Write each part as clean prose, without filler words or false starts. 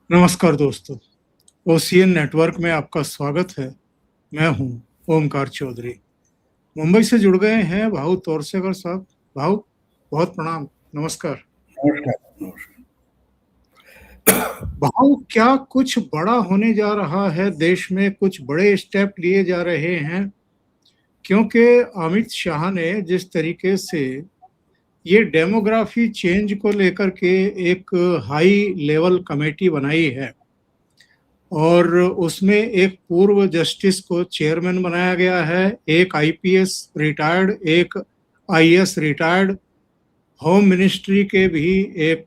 नमस्कार दोस्तों, OCN network में आपका स्वागत है। मैं हूं ओमकार चौधरी। मुंबई से जुड़ गए हैं भाऊ तोरसेकर साहब। भाऊ, बहुत प्रणाम, नमस्कार। नमस्कार नमस्कार। भाऊ, क्या कुछ बड़ा होने जा रहा है? देश में कुछ बड़े स्टेप लिए जा रहे हैं, क्योंकि अमित शाह ने जिस तरीके से ये डेमोग्राफी चेंज को लेकर के एक हाई लेवल कमेटी बनाई है और उसमें एक पूर्व जस्टिस को चेयरमैन बनाया गया है, एक आईपीएस रिटायर्ड, एक आईएएस रिटायर्ड, होम मिनिस्ट्री के भी एक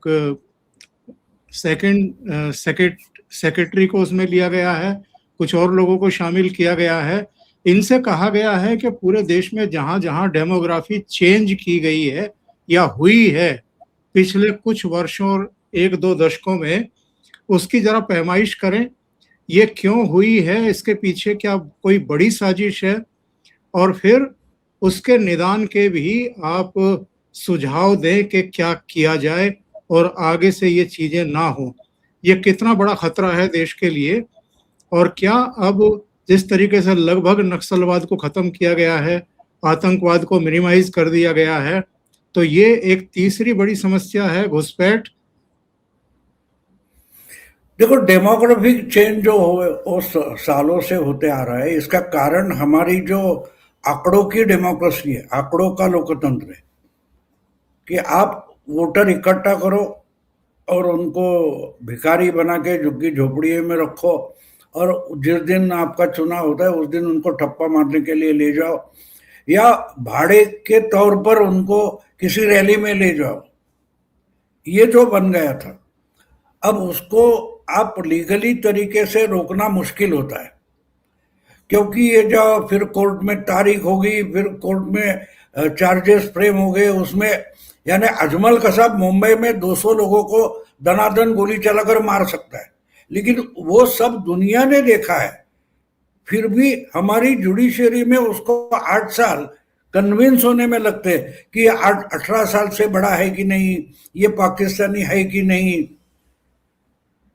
सेक्रेटरी को उसमें लिया गया है, कुछ और लोगों को शामिल किया गया है। इनसे कहा गया है कि पूरे देश में जहां जहां डेमोग्राफी चेंज की गई है या हुई है पिछले कुछ वर्षों और एक दो दशकों में, उसकी जरा पैमाइश करें। ये क्यों हुई है, इसके पीछे क्या कोई बड़ी साजिश है, और फिर उसके निदान के भी आप सुझाव दें कि क्या किया जाए और आगे से ये चीजें ना हो। ये कितना बड़ा खतरा है देश के लिए, और क्या अब जिस तरीके से लगभग नक्सलवाद को खत्म किया गया है, आतंकवाद को मिनिमाइज कर दिया गया है, तो ये एक तीसरी बड़ी समस्या है, घुसपैठ। देखो, डेमोग्राफिक चेंज जो हो वो सालों से होते आ रहा है। इसका कारण हमारी जो आंकड़ों की डेमोक्रेसी है, आंकड़ों का लोकतंत्र है कि आप वोटर इकट्ठा करो और उनको भिखारी बना के झुग्गी झोपड़ी में रखो, और जिस दिन आपका चुनाव होता है उस दिन उनको ठप्पा मारने के लिए ले जाओ, या भाड़े के तौर पर उनको किसी रैली में ले जाओ। ये जो बन गया था, अब उसको आप लीगली तरीके से रोकना मुश्किल होता है, क्योंकि ये जो फिर कोर्ट में तारीख होगी, फिर कोर्ट में चार्जेस फ्रेम हो गए उसमें। यानी अजमल कसाब मुंबई में 200 लोगों को दनादन गोली चलाकर मार सकता है, लेकिन वो सब दुनिया ने देखा है। फिर भी हमारी जुडिशरी में उसको 8 साल कन्विंस होने में लगते हैं कि 18 साल से बड़ा है कि नहीं, ये पाकिस्तानी है कि नहीं।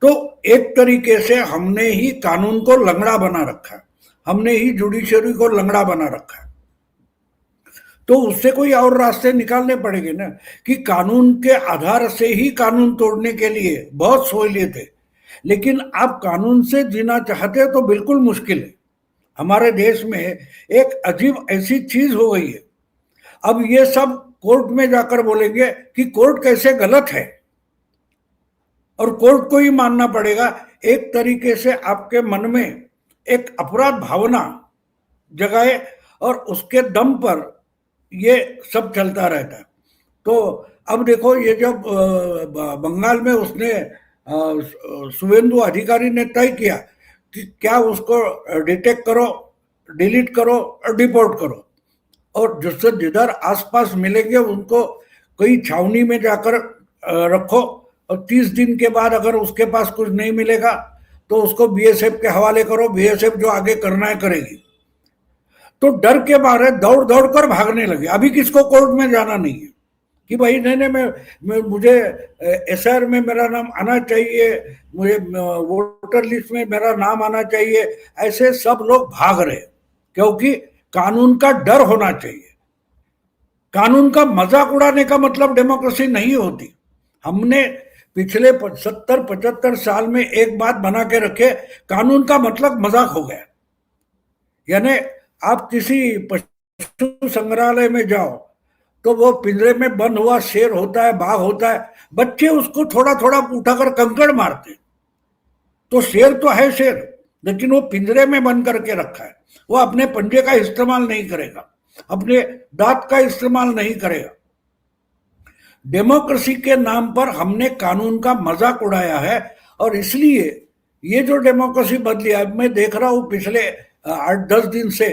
तो एक तरीके से हमने ही कानून को लंगड़ा बना रखा है, हमने ही जुडिशरी को लंगड़ा बना रखा है। तो उससे कोई और रास्ते निकालने पड़ेंगे ना, कि कानून के आधार से ही कानून तोड़ने के लिए बहुत सहूलियत है, लेकिन आप कानून से जीना चाहते हो तो बिल्कुल मुश्किल है। हमारे देश में एक अजीब ऐसी चीज हो गई है, अब ये सब कोर्ट में जाकर बोलेंगे कि कोर्ट कैसे गलत है, और कोर्ट को ही मानना पड़ेगा। एक तरीके से आपके मन में एक अपराध भावना जगाए और उसके दम पर ये सब चलता रहता है। तो अब देखो, ये जब बंगाल में उसने शुभेंदु अधिकारी ने तय किया कि क्या उसको डिटेक्ट करो, डिलीट करो और डिपोर्ट करो, और जिससे जिधर आसपास मिलेंगे उनको कोई छावनी में जाकर रखो, और 30 दिन के बाद अगर उसके पास कुछ नहीं मिलेगा तो उसको बीएसएफ के हवाले करो, बीएसएफ जो आगे करना है करेगी। तो डर के मारे दौड़ दौड़ कर भागने लगे। अभी किसको कोर्ट में जाना नहीं है कि भाई नहीं नहीं, मैं मुझे एसआर में मेरा नाम आना चाहिए, मुझे वोटर लिस्ट में मेरा नाम आना चाहिए। ऐसे सब लोग भाग रहे, क्योंकि कानून का डर होना चाहिए। कानून का मजाक उड़ाने का मतलब डेमोक्रेसी नहीं होती। हमने पिछले 70-75 साल में एक बात बना के रखे, कानून का मतलब मजाक हो गया। यानी आप किसी पशु संग्रहालय में जाओ तो वो पिंजरे में बंद हुआ शेर होता है, बाघ होता है, बच्चे उसको थोड़ा थोड़ा उठाकर कंकड़ मारते। तो शेर तो है शेर, लेकिन वो पिंजरे में बंद करके रखा है, वो अपने पंजे का इस्तेमाल नहीं करेगा, अपने दांत का इस्तेमाल नहीं करेगा। डेमोक्रेसी के नाम पर हमने कानून का मजाक उड़ाया है, और इसलिए ये जो डेमोक्रेसी बदली, अब मैं देख रहा हूं पिछले 8-10 दिन से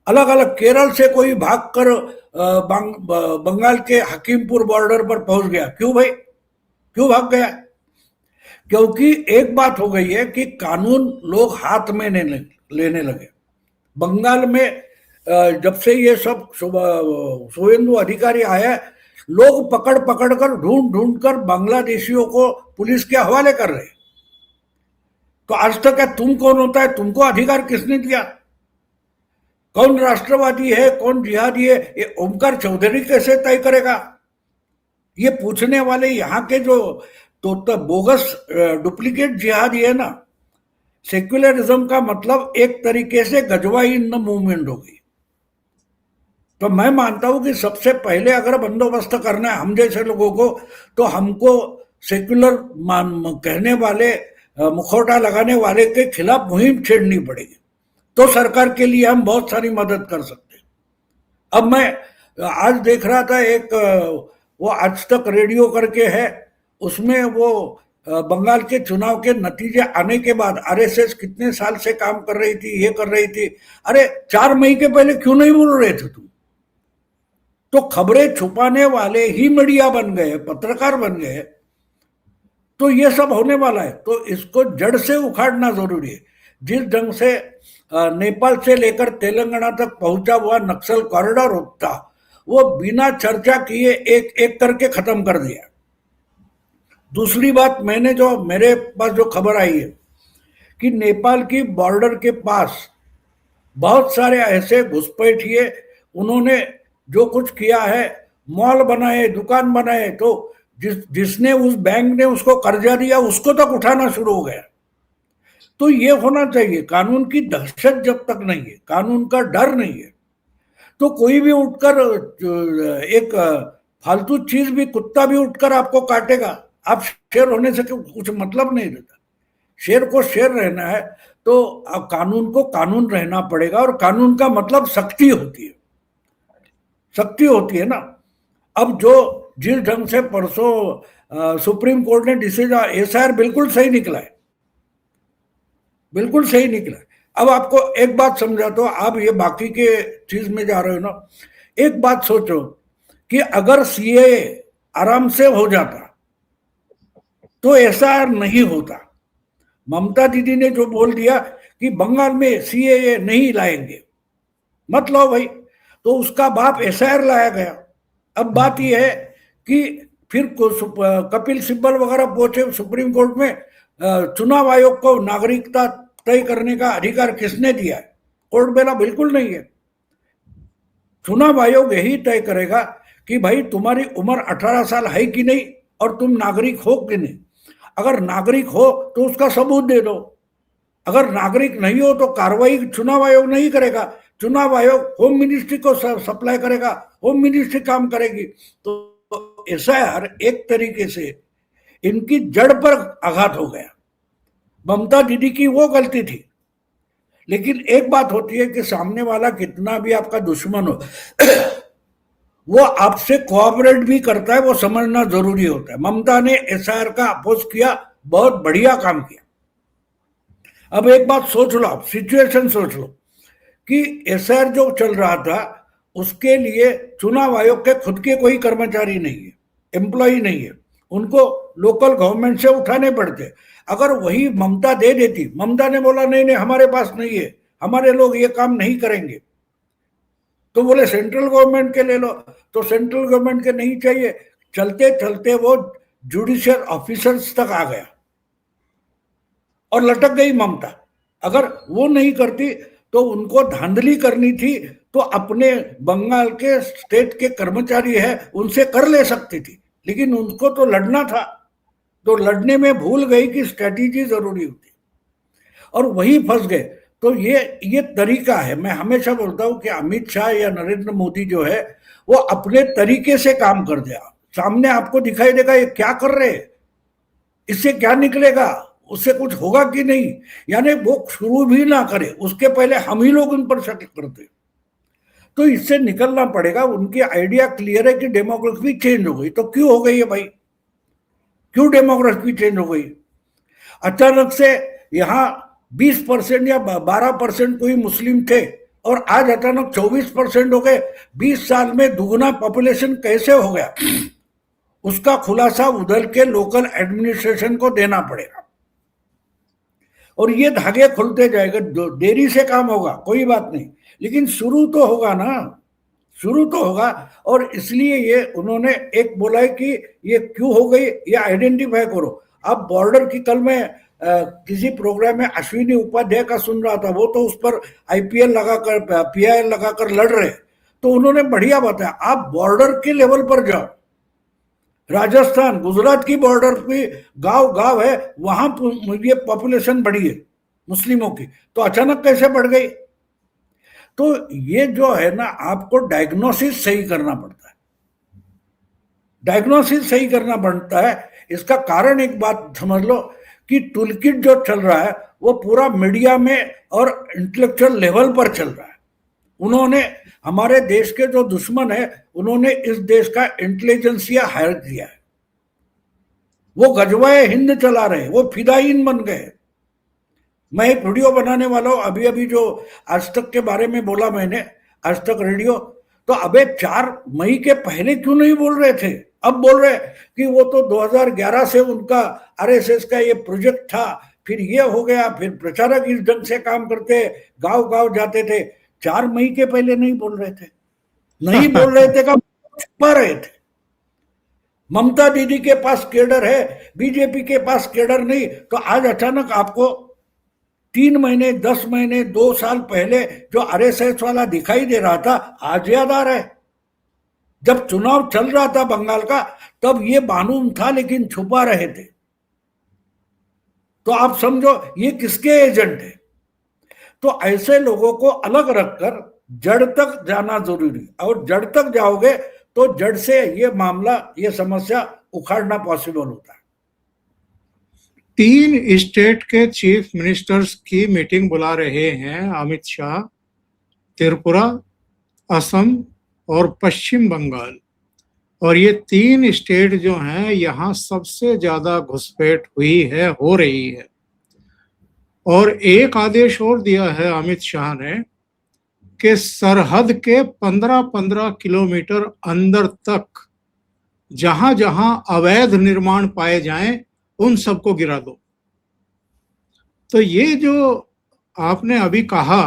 अलग अलग, केरल से कोई भागकर बंगाल के हकीमपुर बॉर्डर पर पहुंच गया। क्यों भाई, क्यों भाग गया? क्योंकि एक बात हो गई है कि कानून लोग हाथ में लेने लगे। बंगाल में जब से ये सब शुभेंदु अधिकारी आया, लोग पकड़ पकड़ कर ढूंढ ढूंढ कर बांग्लादेशियों को पुलिस के हवाले कर रहे। तो आज तक क्या तुम कौन होता है, तुमको अधिकार किसने दिया? कौन राष्ट्रवादी है, कौन जिहादी है, ये ओमकार चौधरी कैसे तय करेगा? ये पूछने वाले यहाँ के जो तो बोगस डुप्लीकेट जिहादी है ना, सेक्युलरिज्म का मतलब एक तरीके से गजवाई इन मूवमेंट हो गई। तो मैं मानता हूं कि सबसे पहले अगर बंदोबस्त करना है हम जैसे लोगों को, तो हमको सेक्युलर कहने वाले, मुखौटा लगाने वाले के खिलाफ मुहिम छेड़नी पड़ेगी, तो सरकार के लिए हम बहुत सारी मदद कर सकते हैं। अब मैं आज देख रहा था एक वो आज तक रेडियो करके है, उसमें वो बंगाल के चुनाव के नतीजे आने के बाद आरएसएस कितने साल से काम कर रही थी, ये कर रही थी। अरे 4 मई के पहले क्यों नहीं बोल रहे थे तुम? तो खबरें छुपाने वाले ही मीडिया बन गए, पत्रकार बन गए, तो ये सब होने वाला है। तो इसको जड़ से उखाड़ना जरूरी है। जिस ढंग से नेपाल से लेकर तेलंगाना तक पहुंचा हुआ नक्सल कॉरिडोर था, वो बिना चर्चा किए एक एक करके खत्म कर दिया। दूसरी बात, मैंने जो मेरे पास जो खबर आई है कि नेपाल की बॉर्डर के पास बहुत सारे ऐसे घुसपैठिए, उन्होंने जो कुछ किया है, मॉल बनाए, दुकान बनाए, तो जिसने उस बैंक ने उसको कर्जा दिया उसको तक उठाना शुरू हो गया। तो ये होना चाहिए। कानून की दहशत जब तक नहीं है, कानून का डर नहीं है, तो कोई भी उठकर एक फालतू चीज भी, कुत्ता भी उठकर आपको काटेगा। आप शेर होने से कुछ मतलब नहीं रहता। शेर को शेर रहना है तो अब कानून को कानून रहना पड़ेगा, और कानून का मतलब सख्ती होती है, सख्ती होती है ना। अब जो जिस ढंग से परसों सुप्रीम कोर्ट ने डिसीजन, एसआईआर बिल्कुल सही निकला है, बिल्कुल सही निकला है। अब आपको एक बात समझाता हूं, आप ये बाकी के चीज में जा रहे हो ना। एक बात सोचो कि अगर सीएए आराम से हो जाता तो एसआईआर नहीं होता। ममता दीदी ने जो बोल दिया कि बंगाल में सीएए नहीं लाएंगे, मत लो भाई, तो उसका बाप एसआईआर लाया गया। अब बात यह है कि फिर कपिल सिब्बल वगैरह पहुंचे सुप्रीम कोर्ट में, चुनाव आयोग को नागरिकता तय करने का अधिकार किसने दिया है? कोर्ट बेला बिल्कुल नहीं है। चुनाव आयोग यही तय करेगा कि भाई तुम्हारी उम्र 18 साल है कि नहीं, और तुम नागरिक हो कि नहीं। अगर नागरिक हो तो उसका सबूत दे दो, अगर नागरिक नहीं हो तो कार्रवाई चुनाव आयोग नहीं करेगा, चुनाव आयोग होम मिनिस्ट्री को सप्लाई करेगा, होम मिनिस्ट्री काम करेगी। तो एसआईआर एक तरीके से इनकी जड़ पर आघात हो गया। ममता दीदी की वो गलती थी। लेकिन एक बात होती है कि सामने वाला कितना भी आपका दुश्मन हो वो आपसे कोऑपरेट भी करता है, वो समझना जरूरी होता है। ममता ने एसआईआर का अपोज किया, बहुत बढ़िया काम किया। अब एक बात सोच लो, आप सिचुएशन सोच लो कि एसआईआर जो चल रहा था उसके लिए चुनाव आयोग के खुद के कोई कर्मचारी नहीं है, एम्प्लॉय नहीं है, उनको लोकल गवर्नमेंट से उठाने पड़ते। अगर वही ममता दे देती, ममता ने बोला नहीं नहीं हमारे पास नहीं है, हमारे लोग ये काम नहीं करेंगे, तो बोले सेंट्रल गवर्नमेंट के ले लो, तो सेंट्रल गवर्नमेंट के नहीं चाहिए, चलते चलते वो जुडिशियल ऑफिसर्स तक आ गया और लटक गई ममता। अगर वो नहीं करती तो उनको धांधली करनी थी, तो अपने बंगाल के स्टेट के कर्मचारी है उनसे कर ले सकती थी, लेकिन उनको तो लड़ना था, तो लड़ने में भूल गई कि स्ट्रेटेजी जरूरी होती, और वही फंस गए। तो ये तरीका है। मैं हमेशा बोलता हूं कि अमित शाह या नरेंद्र मोदी जो है वो अपने तरीके से काम कर दिया, सामने आपको दिखाई देगा ये क्या कर रहे हैं, इससे क्या निकलेगा, उससे कुछ होगा कि नहीं, यानी वो शुरू भी ना करे उसके पहले हम ही लोग उन पर शक करते। तो इससे निकलना पड़ेगा। उनकी आइडिया क्लियर है कि डेमोग्राफी चेंज हो गई, तो क्यों हो गई है भाई, क्यों डेमोग्राफी चेंज हो गई? अचानक से यहाँ 20% या 12% कोई मुस्लिम थे और आज अचानक 24% हो गए। 20 साल में दुगुना पॉपुलेशन कैसे हो गया? उसका खुलासा उधर के लोकल एडमिनिस्ट्रेशन को देना पड़ेगा, और ये धागे खुलते जाएगा। देरी से काम होगा कोई बात नहीं, लेकिन शुरू तो होगा ना, शुरू तो होगा। और इसलिए ये उन्होंने एक बोला है कि ये क्यों हो गई, ये आइडेंटिफाई करो। अब बॉर्डर की, कल मैं किसी प्रोग्राम में अश्विनी उपाध्याय का सुन रहा था, वो तो उस पर आईपीएल लगाकर पीआईएल लगाकर लड़ रहे, तो उन्होंने बढ़िया बताया, आप बॉर्डर के लेवल पर जाओ, राजस्थान गुजरात की बॉर्डर पे गांव गांव है, वहां ये पॉपुलेशन बढ़ी है मुस्लिमों की, तो अचानक कैसे बढ़ गई? तो ये जो है ना, आपको डायग्नोसिस सही करना पड़ता है, डायग्नोसिस सही करना पड़ता है। इसका कारण एक बात समझ लो कि टूलकिट जो चल रहा है वो पूरा मीडिया में और इंटेलेक्चुअल लेवल पर चल रहा है। उन्होंने हमारे देश के जो दुश्मन है, उन्होंने इस देश का इंटेलिजेंसिया हायर किया है, वो गजवाए हिंद चला रहे, वो फिदायीन बन गए। मैं एक वीडियो बनाने वाला हूं, अभी अभी जो आज तक के बारे में बोला मैंने, आज तक रेडियो, तो अबे 4 मई के पहले क्यों नहीं बोल रहे थे? अब बोल रहे कि वो तो 2011 से उनका आरएसएस का ये प्रोजेक्ट था, फिर ये हो गया, फिर प्रचारक इस ढंग से काम करते, गांव गांव जाते थे। 4 मई के पहले नहीं बोल रहे थे, नहीं बोल रहे थे, का छुपा रहे थे। ममता दीदी के पास केडर है, बीजेपी के पास केडर नहीं, तो आज अचानक आपको 3 महीने, 10 महीने, 2 साल पहले जो आरएसएस वाला दिखाई दे रहा था, आज याद आ रहा है। जब चुनाव चल रहा था बंगाल का, तब ये मालूम था लेकिन छुपा रहे थे। तो आप समझो ये किसके एजेंट है? तो ऐसे लोगों को अलग रखकर जड़ तक जाना जरूरी, और जड़ तक जाओगे तो जड़ से ये मामला, ये समस्या उखाड़ना पॉसिबल होता है। 3 स्टेट के चीफ मिनिस्टर्स की मीटिंग बुला रहे हैं अमित शाह, त्रिपुरा, असम और पश्चिम बंगाल, और ये 3 स्टेट जो हैं यहाँ सबसे ज्यादा घुसपैठ हुई है, हो रही है। और एक आदेश और दिया है अमित शाह ने कि सरहद के 15-15 किलोमीटर अंदर तक जहां जहां अवैध निर्माण पाए जाएं, उन सबको गिरा दो। तो ये जो आपने अभी कहा,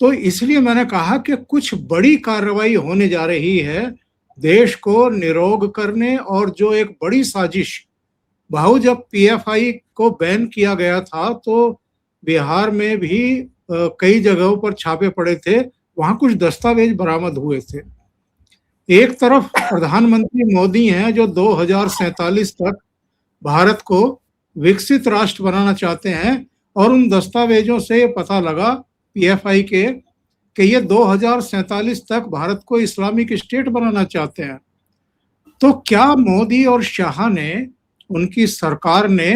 तो इसलिए मैंने कहा कि कुछ बड़ी कार्रवाई होने जा रही है देश को निरोग करने, और जो एक बड़ी साजिश, भाऊ जब पीएफआई को बैन किया गया था तो बिहार में भी कई जगहों पर छापे पड़े थे, वहां कुछ दस्तावेज बरामद हुए थे। एक तरफ प्रधानमंत्री मोदी हैं जो 2047 तक भारत को विकसित राष्ट्र बनाना चाहते हैं, और उन दस्तावेजों से पता लगा पीएफआई के कि ये 2047 तक भारत को इस्लामिक स्टेट बनाना चाहते हैं। तो क्या मोदी और शाह ने, उनकी सरकार ने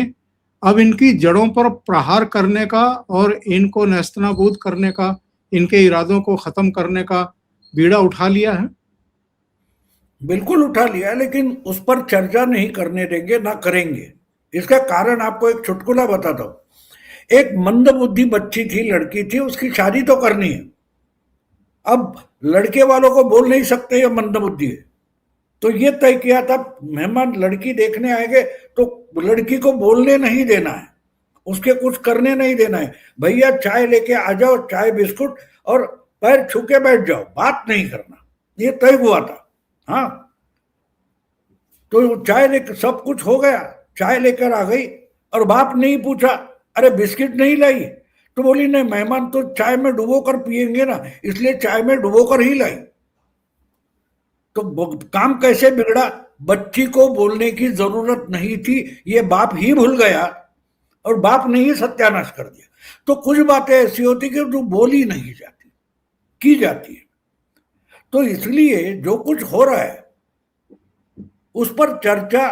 अब इनकी जड़ों पर प्रहार करने का और इनको नेस्तनाबूद करने का, इनके इरादों को खत्म करने का बीड़ा उठा लिया है? बिल्कुल उठा लिया, लेकिन उस पर चर्चा नहीं करने देंगे, ना करेंगे। इसका कारण आपको एक चुटकुला बताता हूं। एक मंदबुद्धि बच्ची थी, लड़की थी, उसकी शादी तो करनी है। अब लड़के वालों को बोल नहीं सकते ये मंदबुद्धि है, तो ये तय किया था मेहमान लड़की देखने आएंगे तो लड़की को बोलने नहीं देना है, उसके कुछ करने नहीं देना है। भैया चाय लेके आ जाओ, चाय बिस्कुट, और पैर छू के बैठ जाओ, बात नहीं करना, ये तय हुआ था। हाँ, तो चाय लेकर सब कुछ हो गया, चाय लेकर आ गई और बाप नहीं पूछा, अरे बिस्किट नहीं लाई? तो बोली नहीं, मेहमान तो चाय में डुबो कर पिएंगे ना, इसलिए चाय में डुबो कर ही लाई। तो काम कैसे बिगड़ा? बच्ची को बोलने की जरूरत नहीं थी, ये बाप ही भूल गया और बाप ने ही सत्यानाश कर दिया। तो कुछ बातें ऐसी होती कि जो बोली नहीं जाती, की जाती है। तो इसलिए जो कुछ हो रहा है उस पर चर्चा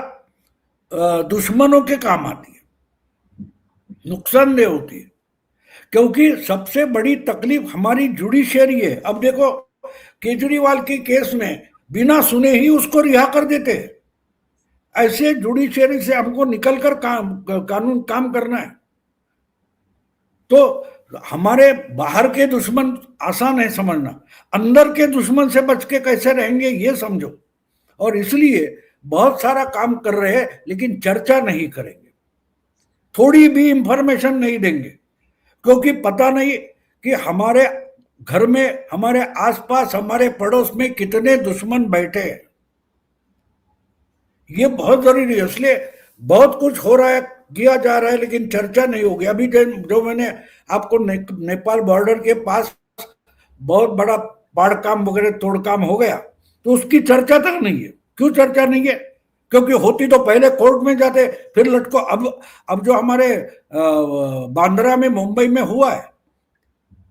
दुश्मनों के काम आती है, नुकसानदेह होती है, क्योंकि सबसे बड़ी तकलीफ हमारी जुडिशियरी है। अब देखो, केजरीवाल के केस में बिना सुने ही उसको रिहा कर देते हैं। ऐसे जुडिशियरी से हमको निकलकर कानून काम करना है। तो हमारे बाहर के दुश्मन आसान है समझना, अंदर के दुश्मन से बच के कैसे रहेंगे ये समझो। और इसलिए बहुत सारा काम कर रहे हैं, लेकिन चर्चा नहीं करेंगे, थोड़ी भी इंफॉर्मेशन नहीं देंगे, क्योंकि पता नहीं कि हमारे घर में, हमारे आसपास, हमारे पड़ोस में कितने दुश्मन बैठे हैं। ये बहुत जरूरी है। इसलिए बहुत कुछ हो रहा है, किया जा रहा है लेकिन चर्चा नहीं होगी। अभी जो मैंने आपको नेपाल बॉर्डर के पास बहुत बड़ा बाढ़ काम वगैरह तोड़ काम हो गया, तो उसकी चर्चा तक नहीं है। क्यों चर्चा नहीं है? क्योंकि होती तो पहले कोर्ट में जाते, फिर लटको। अब जो हमारे बांद्रा में, मुंबई में हुआ है,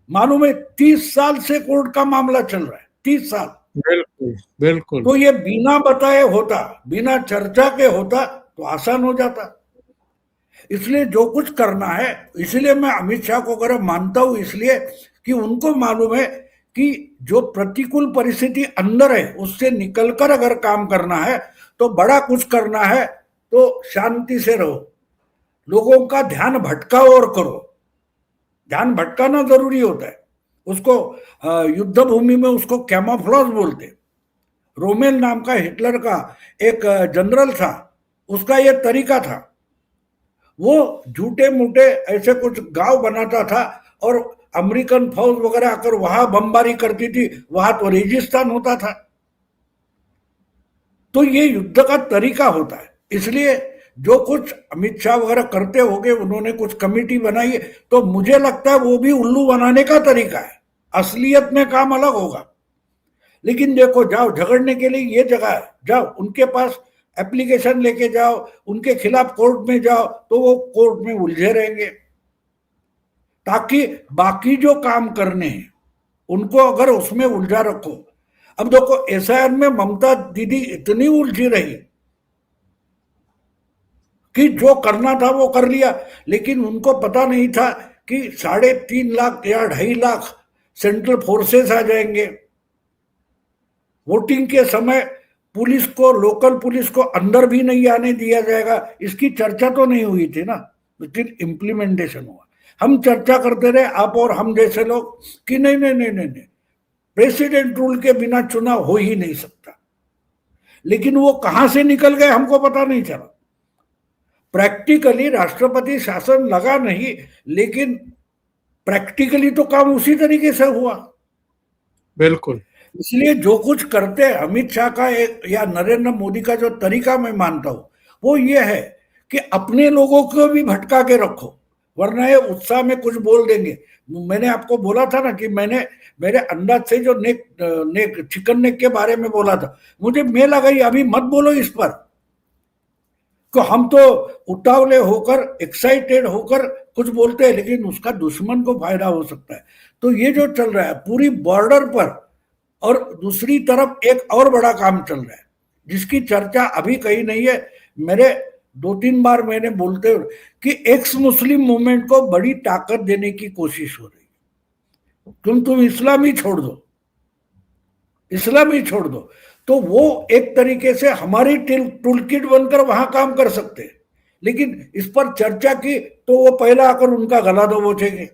मालूम है 30 साल से कोर्ट का मामला चल रहा है, 30 साल। बिल्कुल बिल्कुल। तो ये बिना बताए होता, बिना चर्चा के होता तो आसान हो जाता। इसलिए जो कुछ करना है, इसलिए मैं अमित शाह को अगर मानता हूं, इसलिए कि उनको मालूम है कि जो प्रतिकूल परिस्थिति अंदर है उससे निकलकर अगर काम करना है, तो बड़ा कुछ करना है, तो शांति से रहो, लोगों का ध्यान भटकाओ और करो। ध्यान भटकाना जरूरी होता है। उसको युद्ध भूमि में उसको कैमोफ्लेज बोलते। रोमेल नाम का हिटलर का एक जनरल था, उसका ये तरीका था। वो झूठे मूठे ऐसे कुछ गांव बनाता था और अमेरिकन फौज वगैरह आकर वहां बमबारी करती थी, वहां तो रेगिस्तान होता था। तो ये युद्ध का तरीका होता है। इसलिए जो कुछ अमित शाह वगैरह करते होंगे, उन्होंने कुछ कमेटी बनाई है, तो मुझे लगता है वो भी उल्लू बनाने का तरीका है। असलियत में काम अलग होगा। लेकिन देखो, जाओ झगड़ने के लिए ये जगह है, जाओ उनके पास एप्लीकेशन लेके जाओ, उनके खिलाफ कोर्ट में जाओ, तो वो कोर्ट में उलझे रहेंगे। ताकि बाकी जो काम करने हैं उनको अगर उसमें उलझा रखो। अब देखो, एसआईआर में ममता दीदी इतनी उलझी रही कि जो करना था वो कर लिया, लेकिन उनको पता नहीं था कि 3.5 लाख या 2.5 लाख सेंट्रल फोर्सेस आ जाएंगे। वोटिंग के समय पुलिस को, लोकल पुलिस को अंदर भी नहीं आने दिया जाएगा। इसकी चर्चा तो नहीं हुई थी ना, लेकिन इम्प्लीमेंटेशन हुआ। हम चर्चा करते रहे, आप और हम जैसे लोग, कि नहीं नहीं नहीं नहीं, नहीं, प्रेसिडेंट रूल के बिना चुनाव हो ही नहीं सकता। लेकिन वो कहां से निकल गए हमको पता नहीं चला। प्रैक्टिकली राष्ट्रपति शासन लगा नहीं, लेकिन प्रैक्टिकली तो काम उसी तरीके से हुआ। बिल्कुल। इसलिए जो कुछ करते हैं अमित शाह का या नरेंद्र मोदी का जो तरीका मैं मानता हूं, वो ये है कि अपने लोगों को भी भटका के रखो, वरना ये उत्साह में कुछ बोल देंगे। मैंने आपको बोला था ना कि मैंने मेरे अंदाज से जो नेक चिकन नेक के बारे में बोला था, मुझे मेल आ गई, अभी मत बोलो इस पर। तो हम तो उतावले होकर, एक्साइटेड होकर कुछ बोलते हैं, लेकिन उसका दुश्मन को फायदा हो सकता है। तो ये जो चल रहा है पूरी बॉर्डर पर, और दूसरी तरफ एक और बड़ा काम चल रहा है जिसकी चर्चा अभी कहीं नहीं है। मेरे 2-3 बार मैंने बोलते हुए कि एक्स मुस्लिम मूवमेंट को बड़ी ताकत देने की कोशिश हो रही है। तुम इस्लाम ही छोड़ दो, इस्लाम ही छोड़ दो, तो वो एक तरीके से हमारी टूल किट बनकर वहां काम कर सकते हैं। लेकिन इस पर चर्चा की तो वो पहला आकर उनका गला दबोचेंगे।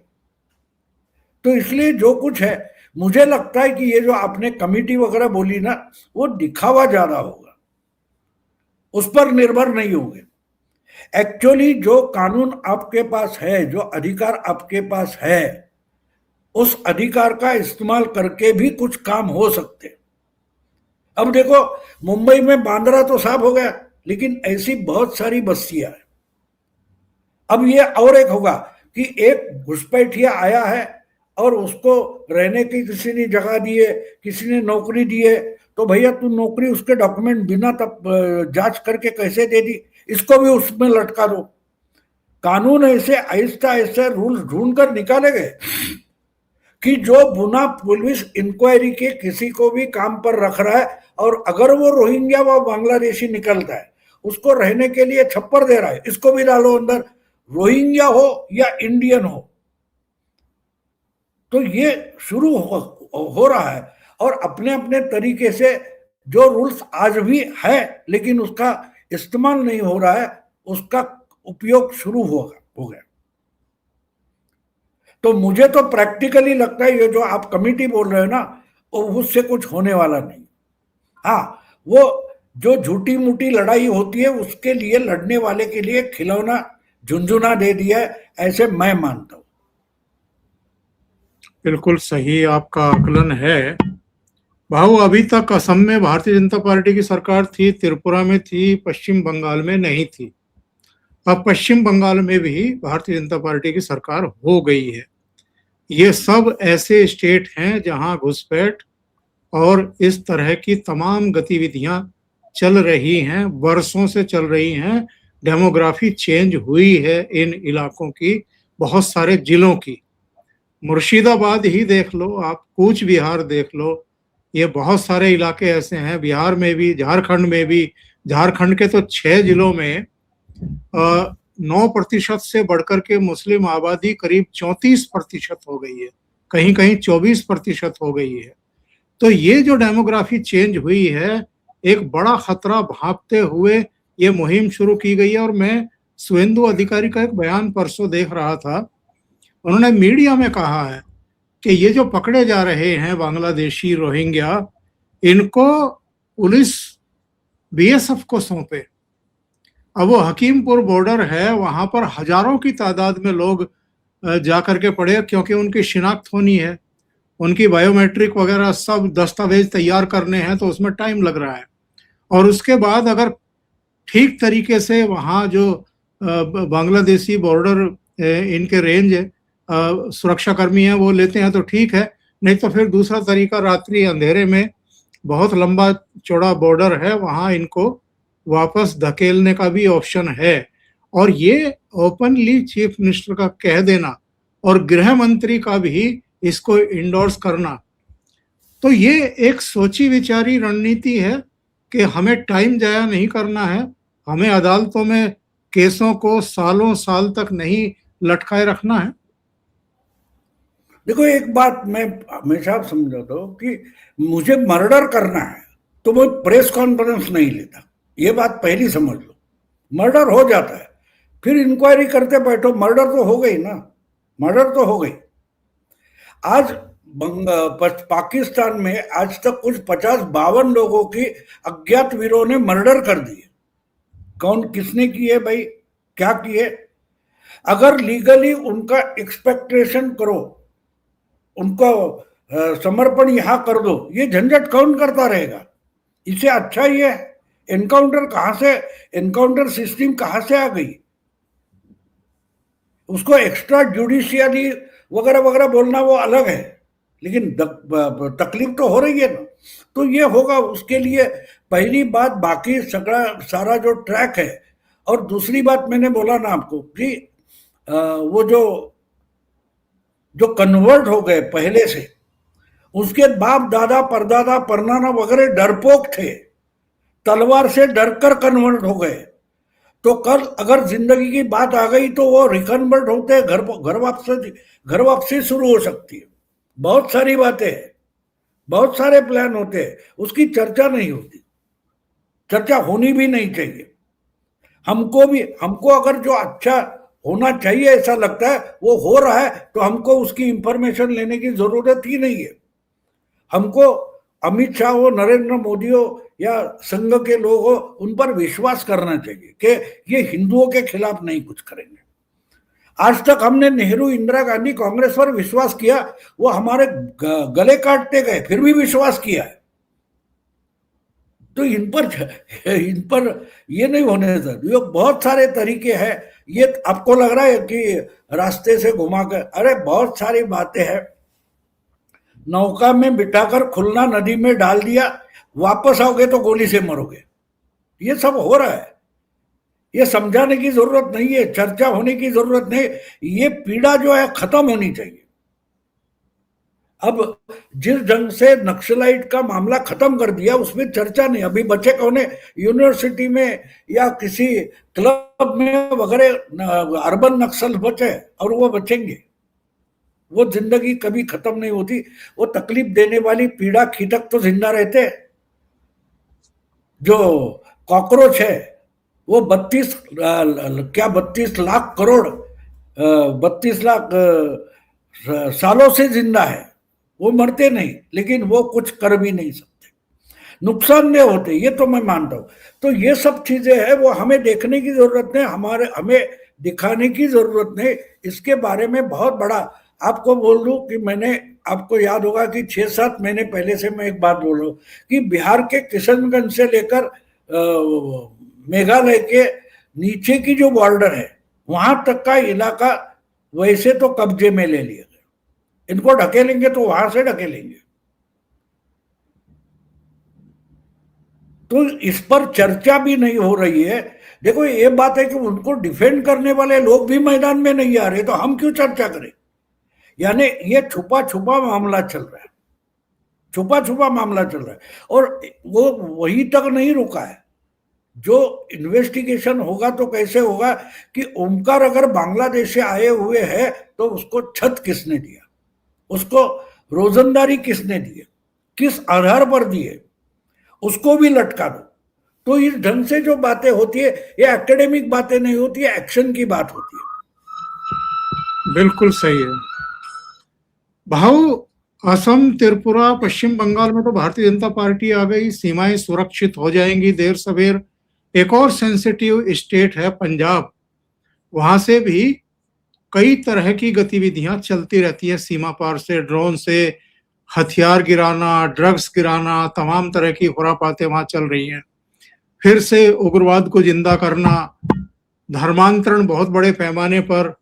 तो इसलिए जो कुछ है, मुझे लगता है कि ये जो आपने कमेटी वगैरह बोली ना, वो दिखावा ज्यादा होगा, उस पर निर्भर नहीं होंगे। एक्चुअली जो कानून आपके पास है, जो अधिकार आपके पास है, उस अधिकार का इस्तेमाल करके भी कुछ काम हो सकते। अब देखो, मुंबई में बांद्रा तो साफ हो गया, लेकिन ऐसी बहुत सारी बस्तियां हैं। अब ये और एक होगा कि एक घुसपैठिया आया है और उसको रहने की किसी ने जगह दी है, किसी ने नौकरी दी है, तो भैया तू नौकरी उसके डॉक्यूमेंट बिना तब जांच करके कैसे दे दी, इसको भी उसमें लटका दो। कानून ऐसे आहिस्ता आहिस्ता रूल ढूंढ कर निकाले गए कि जो बिना पुलिस इंक्वायरी के किसी को भी काम पर रख रहा है, और अगर वो रोहिंग्या व बांग्लादेशी निकलता है, उसको रहने के लिए छप्पर दे रहा है, इसको भी डालो अंदर, रोहिंग्या हो या इंडियन हो। तो ये शुरू हो रहा है, और अपने अपने तरीके से जो रूल्स आज भी है लेकिन उसका इस्तेमाल नहीं हो रहा है, उसका उपयोग शुरू हो गया। तो मुझे तो प्रैक्टिकली लगता है ये जो आप कमेटी बोल रहे हो ना, उससे कुछ होने वाला नहीं। हाँ, वो जो झूठी मूठी लड़ाई होती है उसके लिए लड़ने वाले के लिए खिलौना झुंझुना दे दिया है, ऐसे मैं मानता हूं। बिल्कुल सही आपका आकलन है भाऊ। अभी तक असम में भारतीय जनता पार्टी की सरकार थी, त्रिपुरा में थी, पश्चिम बंगाल में नहीं थी। अब पश्चिम बंगाल में भी भारतीय जनता पार्टी की सरकार हो गई है। ये सब ऐसे स्टेट हैं जहां घुसपैठ और इस तरह की तमाम गतिविधियां चल रही हैं, वर्षों से चल रही हैं। डेमोग्राफी चेंज हुई है इन इलाकों की, बहुत सारे जिलों की। मुर्शिदाबाद ही देख लो आप, कूच बिहार देख लो, ये बहुत सारे इलाके ऐसे हैं, बिहार में भी, झारखंड में भी। झारखंड के तो 6 जिलों में 9% से बढ़कर के मुस्लिम आबादी करीब 34% हो गई है, कहीं कहीं 24% हो गई है। तो ये जो डेमोग्राफी चेंज हुई है, एक बड़ा खतरा भांपते हुए ये मुहिम शुरू की गई है। और मैं शुभेंदु अधिकारी का एक बयान परसों देख रहा था, उन्होंने मीडिया में कहा है कि ये जो पकड़े जा रहे हैं बांग्लादेशी रोहिंग्या, इनको पुलिस बीएसएफ को सौंपे। अब वो हकीमपुर बॉर्डर है, वहां पर हजारों की तादाद में लोग जाकर के पड़े, क्योंकि उनकी शिनाख्त होनी है, उनकी बायोमेट्रिक वगैरह सब दस्तावेज तैयार करने हैं, तो उसमें टाइम लग रहा है। और उसके बाद अगर ठीक तरीके से वहाँ जो बांग्लादेशी बॉर्डर इनके रेंज सुरक्षाकर्मी हैं वो लेते हैं तो ठीक है, नहीं तो फिर दूसरा तरीका, रात्रि अंधेरे में, बहुत लंबा चौड़ा बॉर्डर है, वहाँ इनको वापस धकेलने का भी ऑप्शन है। और ये ओपनली चीफ मिनिस्टर का कह देना और गृह मंत्री का भी इसको इंडोर्स करना, तो ये एक सोची विचारी रणनीति है कि हमें टाइम जाया नहीं करना है, हमें अदालतों में केसों को सालों साल तक नहीं लटकाए रखना है। देखो, एक बात मैं हमेशा समझाता हूँ कि मुझे मर्डर करना है तो मैं प्रेस कॉन्फ्रेंस नहीं लेता, ये बात पहली समझ लो। मर्डर हो जाता है, फिर इंक्वायरी करते बैठो, मर्डर तो हो गई ना, मर्डर तो हो गई। आज पाकिस्तान में आज तक कुछ 50-52 लोगों की अज्ञात वीरों ने मर्डर कर दिए। कौन किसने किए भाई, क्या किए? अगर लीगली उनका एक्सपेक्टेशन करो, उनको समर्पण यहां कर दो, ये झंझट कौन करता रहेगा? इससे अच्छा ये एनकाउंटर कहां से, एनकाउंटर सिस्टम कहां से आ गई? उसको एक्स्ट्रा जुडिशियली वगैरह वगैरह बोलना वो अलग है, लेकिन तकलीफ तो हो रही है ना। तो ये होगा, उसके लिए पहली बात बाकी सारा जो ट्रैक है। और दूसरी बात मैंने बोला ना आपको कि वो जो कन्वर्ट हो गए पहले से, उसके बाप दादा परदादा परनाना वगैरह डरपोक थे, तलवार से डरकर कन्वर्ट हो गए। तो कल अगर जिंदगी की बात आ गई तो वो रिकन्वर्ट होते हैं, घर वापसी शुरू हो सकती है। बहुत सारी बातें हैं, बहुत सारे प्लान होते हैं, उसकी चर्चा नहीं होती, चर्चा होनी भी नहीं चाहिए। हमको अगर जो अच्छा होना चाहिए ऐसा लगता है वो हो रहा है, तो हमको उसकी इंफॉर्मेशन लेने की जरूरत ही नहीं है। हमको अमित शाह हो, नरेंद्र मोदी हो या संघ के लोग हो, उन पर विश्वास करना चाहिए कि ये हिंदुओं के खिलाफ नहीं कुछ करेंगे। आज तक हमने नेहरू, इंदिरा गांधी, कांग्रेस पर विश्वास किया, वो हमारे गले काटते गए, फिर भी विश्वास किया है। तो इन पर ये नहीं होने देता। ये बहुत सारे तरीके हैं। ये आपको लग रहा है कि रास्ते से घुमा कर, अरे बहुत सारी बातें हैं। नौका में बिठाकर खुलना नदी में डाल दिया, वापस आओगे तो गोली से मरोगे। ये सब हो रहा है, ये समझाने की जरूरत नहीं है, चर्चा होने की जरूरत नहीं। ये पीड़ा जो है खत्म होनी चाहिए। अब जिस ढंग से नक्सलाइट का मामला खत्म कर दिया, उसमें चर्चा नहीं। अभी बचे कौन है? यूनिवर्सिटी में या किसी क्लब में वगैरह अर्बन नक्सल बचे, और वो बचेंगे। वो जिंदगी कभी खत्म नहीं होती। वो तकलीफ देने वाली पीड़ा कीटक तो जिंदा रहते हैं। जो कॉकरोच है वो 32 लाख करोड़ 32 लाख सालों से जिंदा है, वो मरते नहीं, लेकिन वो कुछ कर भी नहीं सकते, नुकसानदेह होते, ये तो मैं मानता हूं। तो ये सब चीजें हैं, वो हमें देखने की जरूरत नहीं, हमें दिखाने की जरूरत नहीं। इसके बारे में बहुत बड़ा आपको बोल दूं कि मैंने, आपको याद होगा कि 6-7 महीने पहले से मैं एक बात बोल रहा हूं कि बिहार के किशनगंज से लेकर मेघालय के नीचे की जो बॉर्डर है वहां तक का इलाका वैसे तो कब्जे में ले लिया गया, इनको ढकेलेंगे तो वहां से ढकेलेंगे। तो इस पर चर्चा भी नहीं हो रही है। देखो ये बात है कि उनको डिफेंड करने वाले लोग भी मैदान में नहीं आ रहे, तो हम क्यों चर्चा करें? यानी ये छुपा छुपा मामला चल रहा है, छुपा छुपा मामला चल रहा है। और वो वहीं तक नहीं रुका है, जो इन्वेस्टिगेशन होगा तो कैसे होगा कि ओमकार अगर बांग्लादेश से आए हुए हैं तो उसको छत किसने दिया, उसको रोजंदारी किसने दी, किस आधार पर दिए, उसको भी लटका दो। तो इस ढंग से जो बातें होती है ये एकेडमिक बातें नहीं होती है, एक्शन की बात होती है। बिल्कुल सही है भाऊ। असम, त्रिपुरा, पश्चिम बंगाल में तो भारतीय जनता पार्टी आ गई, सीमाएं सुरक्षित हो जाएंगी देर सवेर। एक और सेंसिटिव स्टेट है पंजाब, वहां से भी कई तरह की गतिविधियां चलती रहती है सीमा पार से, ड्रोन से हथियार गिराना, ड्रग्स गिराना, तमाम तरह की खुरापातें वहां चल रही हैं। फिर से उग्रवाद को जिंदा करना, धर्मांतरण बहुत बड़े पैमाने पर।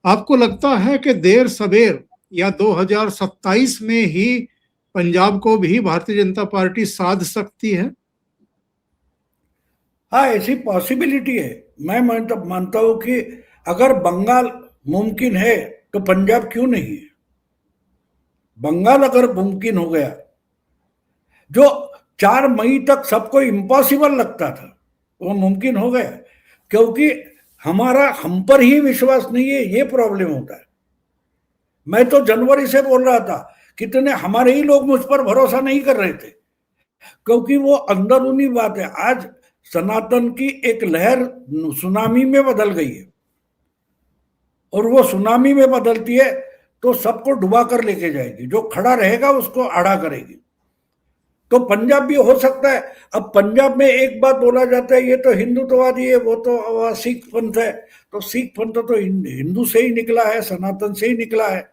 आपको लगता है कि देर सवेर या 2027 में ही पंजाब को भी भारतीय जनता पार्टी साध सकती है? हाँ, ऐसी पॉसिबिलिटी है। मैं मानता हूं कि अगर बंगाल मुमकिन है तो पंजाब क्यों नहीं है। बंगाल अगर मुमकिन हो गया, जो 4 मई तक सबको इम्पॉसिबल लगता था, वो मुमकिन हो गया, क्योंकि हमारा हम पर ही विश्वास नहीं है, ये प्रॉब्लम होता है। मैं तो जनवरी से बोल रहा था, कितने हमारे ही लोग मुझ पर भरोसा नहीं कर रहे थे, क्योंकि वो अंदरूनी बात है। आज सनातन की एक लहर सुनामी में बदल गई है, और वो सुनामी में बदलती है तो सबको डुबा कर लेके जाएगी, जो खड़ा रहेगा उसको आड़ा करेगी। तो पंजाब भी हो सकता है। अब पंजाब में एक बात बोला जाता है, ये तो हिंदुत्ववादी है, वो तो सिख पंथ है। तो सिख पंथ तो हिंदू से ही निकला है, सनातन से ही निकला है।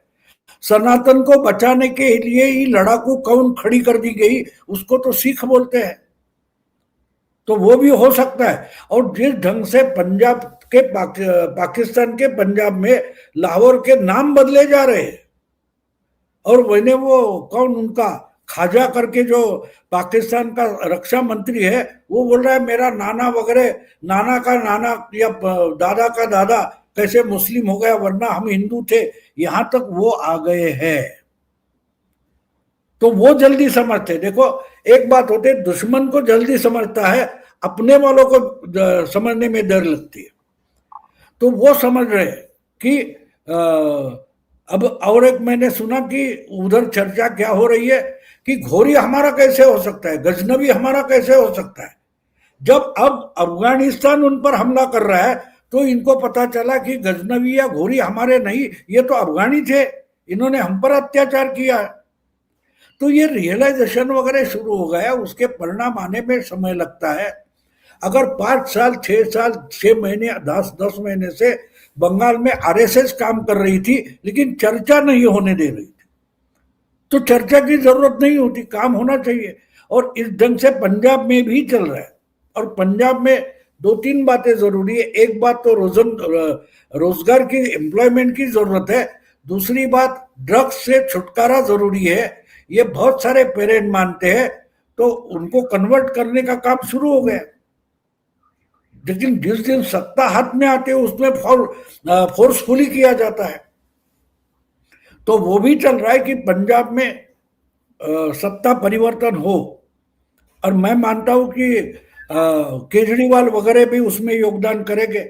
सनातन को बचाने के लिए ही लड़ाकू कौन खड़ी कर दी गई, उसको तो सिख बोलते हैं। तो वो भी हो सकता है। और जिस ढंग से पंजाब के पाकिस्तान के पंजाब में लाहौर के नाम बदले जा रहे हैं, और मैंने वो कौन उनका खाजा करके जो पाकिस्तान का रक्षा मंत्री है, वो बोल रहा है मेरा नाना वगैरह, नाना का नाना या दादा का दादा कैसे मुस्लिम हो गया, वरना हम हिंदू थे। यहां तक वो आ गए हैं। तो वो जल्दी समझते। देखो एक बात होती है, दुश्मन को जल्दी समझता है, अपने वालों को समझने में देर लगती है। तो वो समझ रहे कि अब और एक मैंने सुना कि उधर चर्चा क्या हो रही है कि घोरी हमारा कैसे हो सकता है, गजनबी हमारा कैसे हो सकता है। जब अब अफगानिस्तान उन पर हमला कर रहा है तो इनको पता चला कि गजनबी या घोरी हमारे नहीं, ये तो अफगानी थे, इन्होंने हम पर अत्याचार किया है। तो ये रियलाइजेशन वगैरह शुरू हो गया, उसके परिणाम आने में समय लगता है। अगर 5 साल 6 साल 6 महीने 10 महीने से बंगाल में आरएसएस काम कर रही थी लेकिन चर्चा नहीं होने दे रही थी, तो चर्चा की जरूरत नहीं होती, काम होना चाहिए। और इस ढंग से पंजाब में भी चल रहा है। और पंजाब में 2-3 बातें जरूरी है। एक बात तो रोजगार की, एम्प्लॉयमेंट की जरूरत है। दूसरी बात ड्रग्स से छुटकारा जरूरी है। ये बहुत सारे पेरेंट मानते हैं, तो उनको कन्वर्ट करने का काम शुरू हो गया। लेकिन जिस दिन सत्ता हाथ में आती है उसमें फोर्सफुली किया जाता है। तो वो भी चल रहा है कि पंजाब में सत्ता परिवर्तन हो। और मैं मानता हूं कि केजरीवाल वगैरह भी उसमें योगदान करेंगे,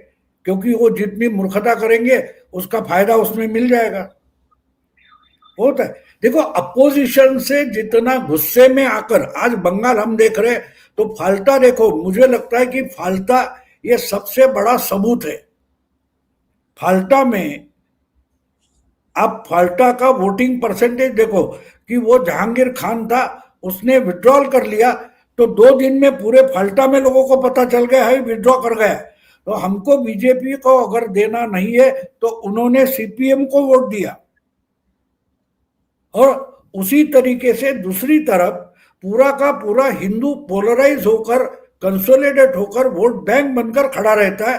क्योंकि वो जितनी मूर्खता करेंगे उसका फायदा उसमें मिल जाएगा। होता है। देखो अपोजिशन से जितना गुस्से में आकर, आज बंगाल हम देख रहे हैं तो फाल्टा देखो, मुझे लगता है कि फाल्टा ये सबसे बड़ा सबूत है। फाल्टा में आप फाल्टा का वोटिंग परसेंटेज देखो कि वो जहांगीर खान था, उसने विड्रॉल कर लिया तो 2 दिन में पूरे फाल्टा में लोगों को पता चल गया है विड्रॉ कर गया। तो हमको बीजेपी को अगर देना नहीं है तो उन्होंने सीपीएम को वोट दिया। और उसी तरीके से दूसरी तरफ पूरा का पूरा हिंदू पोलराइज होकर कंसोलिडेट होकर वोट बैंक बनकर खड़ा रहता है,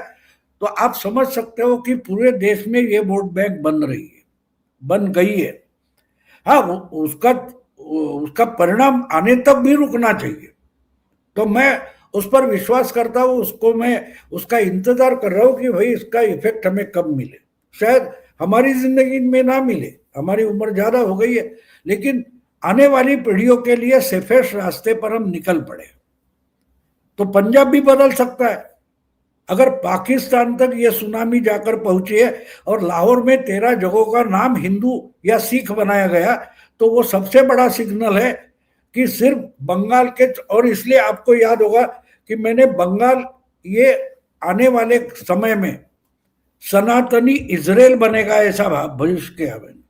तो आप समझ सकते हो कि पूरे देश में ये वोट बैंक बन रही है, बन गई है। हाँ, उसका परिणाम आने तक भी रुकना चाहिए। तो मैं उस पर विश्वास करता हूँ, उसको मैं उसका इंतजार कर रहा हूँ कि भाई इसका इफेक्ट हमें कब मिले। शायद हमारी जिंदगी में ना मिले, हमारी उम्र ज्यादा हो गई है, लेकिन आने वाली पीढ़ियों के लिए सेफेस्ट रास्ते पर हम निकल पड़े। तो पंजाब भी बदल सकता है। अगर पाकिस्तान तक ये सुनामी जाकर पहुंची है और लाहौर में 13 जगहों का नाम हिंदू या सिख बनाया गया, तो वो सबसे बड़ा सिग्नल है कि सिर्फ बंगाल के, और इसलिए आपको याद होगा कि मैंने बंगाल ये आने वाले समय में सनातनी इजराइल बनेगा ऐसा भविष्य किया मैंने।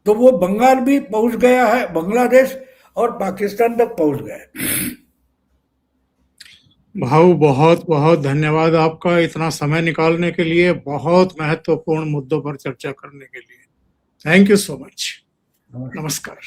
तो वो बंगाल भी पहुंच गया है, बांग्लादेश और पाकिस्तान तक पहुंच गया है। भाऊ बहुत बहुत धन्यवाद आपका इतना समय निकालने के लिए, बहुत महत्वपूर्ण मुद्दों पर चर्चा करने के लिए। Thank you so much. नमस्कार।